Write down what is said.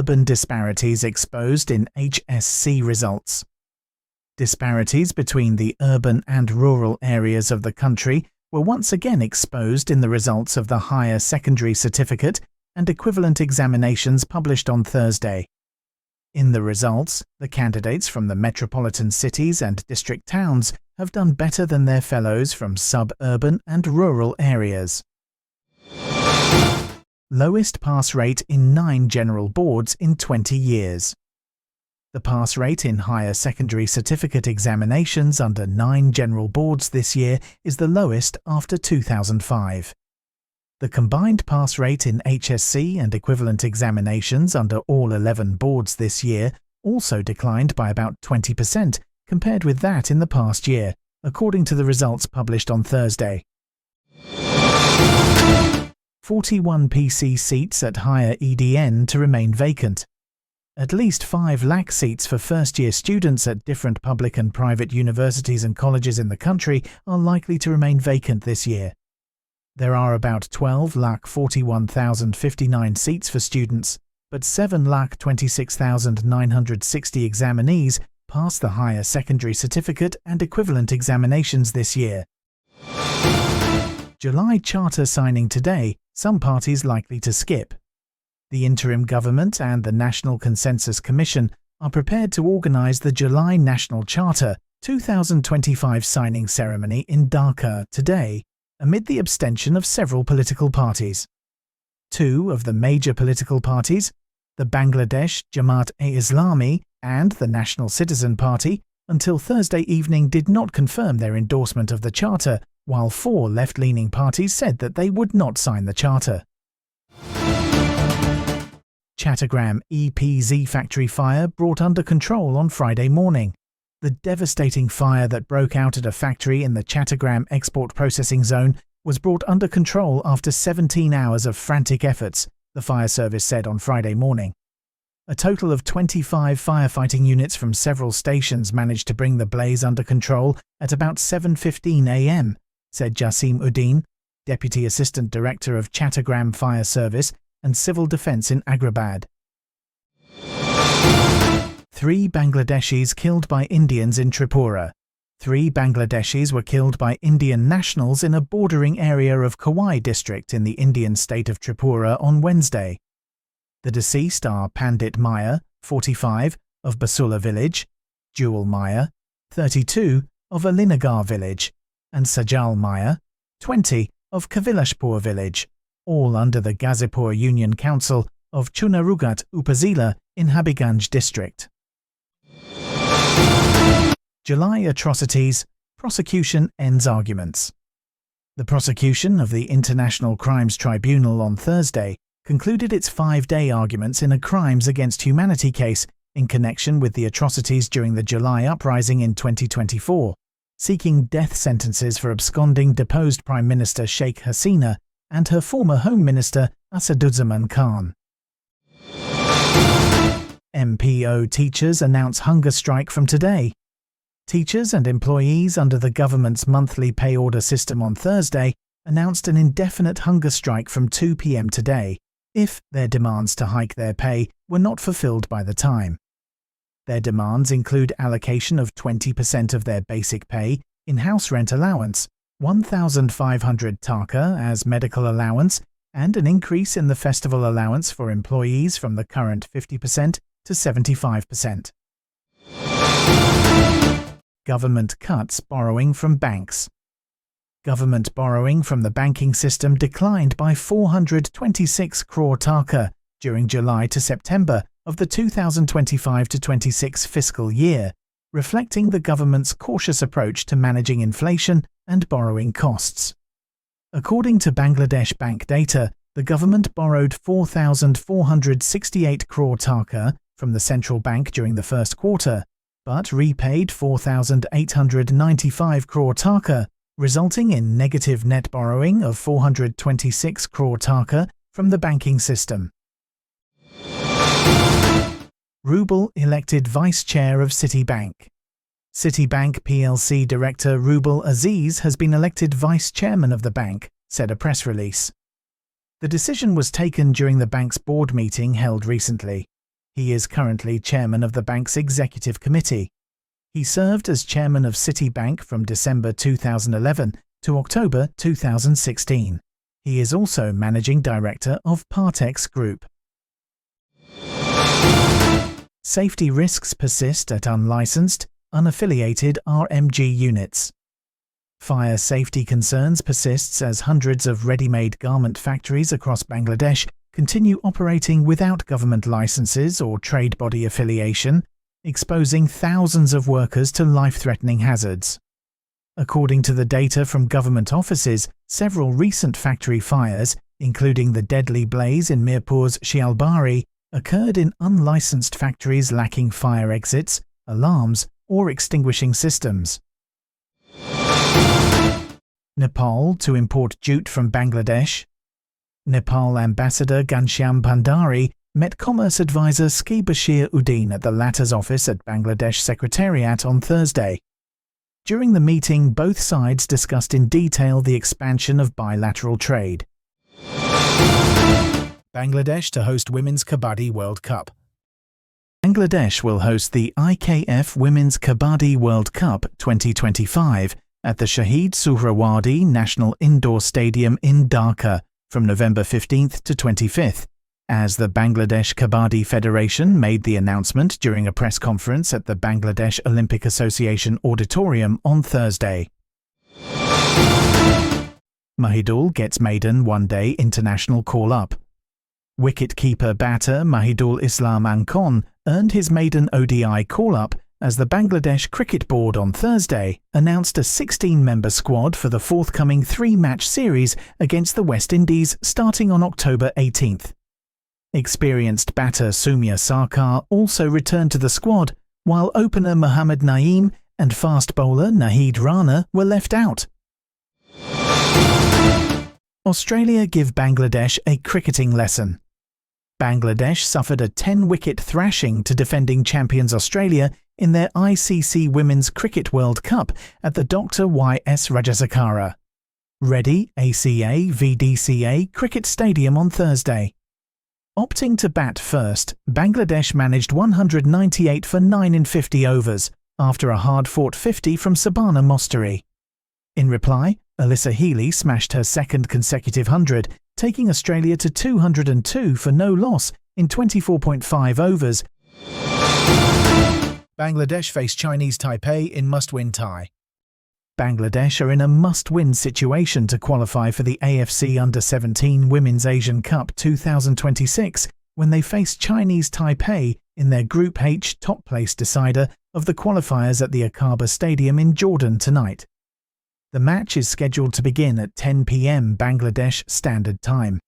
urban disparities exposed in HSC results. Disparities between the urban and rural areas of the country were once again exposed in the results of the Higher Secondary Certificate and equivalent examinations published on Thursday. In the results, the candidates from the metropolitan cities and district towns have done better than their fellows from suburban and rural areas. Lowest pass rate in 9 general boards in 20 years. The pass rate in higher secondary certificate examinations under 9 general boards this year is the lowest after 2005. The combined pass rate in HSC and equivalent examinations under all 11 boards this year also declined by about 20% compared with that in the past year, according to the results published on Thursday. 41 PC seats at higher EDN to remain vacant. At least 5 lakh seats for first-year students at different public and private universities and colleges in the country are likely to remain vacant this year. There are about 12,41,059 seats for students, but 7,26,960 examinees pass the higher secondary certificate and equivalent examinations this year. July charter signing today, some parties likely to skip. The interim government and the National Consensus Commission are prepared to organise the July National Charter 2025 signing ceremony in Dhaka today, amid the abstention of several political parties. 2 of the major political parties, the Bangladesh Jamaat-e-Islami and the National Citizen Party, until Thursday evening did not confirm their endorsement of the Charter, while 4 left-leaning parties said that they would not sign the Charter. Chattogram EPZ factory fire brought under control on Friday morning. The devastating fire that broke out at a factory in the Chattogram export processing zone was brought under control after 17 hours of frantic efforts, the fire service said on Friday morning. A total of 25 firefighting units from several stations managed to bring the blaze under control at about 7:15 a.m., said Jasim Uddin, Deputy Assistant Director of Chattogram Fire Service and Civil Defence in Agrabad. 3 Bangladeshis killed by Indians in Tripura. 3 Bangladeshis were killed by Indian nationals in a bordering area of Kawai district in the Indian state of Tripura on Wednesday. The deceased are Pandit Maya, 45, of Basula village, Jewel Maya, 32, of Alinagar village, and Sajal Maya, 20, of Kavilashpur village, all under the Gazipur Union Council of Chunarugat Upazila in Habiganj district. July atrocities, prosecution ends arguments. The prosecution of the International Crimes Tribunal on Thursday concluded its 5-day arguments in a crimes against humanity case in connection with the atrocities during the July uprising in 2024, seeking death sentences for absconding deposed Prime Minister Sheikh Hasina and her former Home Minister Asaduzzaman Khan. MPO teachers announce hunger strike from today. Teachers and employees under the government's monthly pay order system on Thursday announced an indefinite hunger strike from 2 p.m. today if their demands to hike their pay were not fulfilled by the time. Their demands include allocation of 20% of their basic pay in house rent allowance, 1,500 taka as medical allowance, and an increase in the festival allowance for employees from the current 50% to 75%. Government cuts borrowing from banks. Government borrowing from the banking system declined by 426 crore taka during July to September of the 2025-26 fiscal year, reflecting the government's cautious approach to managing inflation and borrowing costs. According to Bangladesh bank data, the government borrowed 4,468 crore taka from the central bank during the first quarter, but repaid 4,895 crore taka, resulting in negative net borrowing of 426 crore taka from the banking system. Rubel elected Vice Chair of Citibank. Citibank plc Director Rubel Aziz has been elected Vice Chairman of the bank, said a press release. The decision was taken during the bank's board meeting held recently. He is currently chairman of the bank's executive committee. He served as chairman of Citibank from December 2011 to October 2016. He is also managing director of Partex Group. Safety risks persist at unlicensed, unaffiliated RMG units. Fire safety concerns persists as hundreds of ready-made garment factories across Bangladesh continue operating without government licenses or trade body affiliation, exposing thousands of workers to life-threatening hazards. According to the data from government offices, several recent factory fires, including the deadly blaze in Mirpur's Shialbari, occurred in unlicensed factories lacking fire exits, alarms, or extinguishing systems. Nepal to import jute from Bangladesh. Nepal Ambassador Ghanshyam Bhandari met Commerce Advisor Ski Bashir Uddin at the latter's office at Bangladesh Secretariat on Thursday. During the meeting, both sides discussed in detail the expansion of bilateral trade. Bangladesh to host Women's Kabaddi World Cup. Bangladesh will host the IKF Women's Kabaddi World Cup 2025 at the Shahid Suhrawadi National Indoor Stadium in Dhaka from November 15th to 25th, as the Bangladesh Kabaddi Federation made the announcement during a press conference at the Bangladesh Olympic Association Auditorium on Thursday. Mahidul gets maiden one-day international call-up. Wicket-keeper batter Mahidul Islam Ankon earned his maiden ODI call-up as the Bangladesh Cricket Board on Thursday announced a 16-member squad for the forthcoming three-match series against the West Indies starting on October 18th. Experienced batter Soumya Sarkar also returned to the squad, while opener Mohammad Naeem and fast bowler Nahid Rana were left out. Australia give Bangladesh a cricketing lesson. Bangladesh suffered a 10-wicket thrashing to defending champions Australia in their ICC Women's Cricket World Cup at the Dr. Y.S. Rajasekhara Reddy ACA VDCA Cricket Stadium on Thursday. Opting to bat first, Bangladesh managed 198 for 9 in 50 overs after a hard-fought 50 from Sabana Mostari. In reply, Alyssa Healy smashed her second consecutive 100, taking Australia to 202 for no loss in 24.5 overs. Bangladesh face Chinese Taipei in must-win tie. Bangladesh are in a must-win situation to qualify for the AFC Under-17 Women's Asian Cup 2026 when they face Chinese Taipei in their Group H top-place decider of the qualifiers at the Aqaba Stadium in Jordan tonight. The match is scheduled to begin at 10 p.m. Bangladesh Standard Time.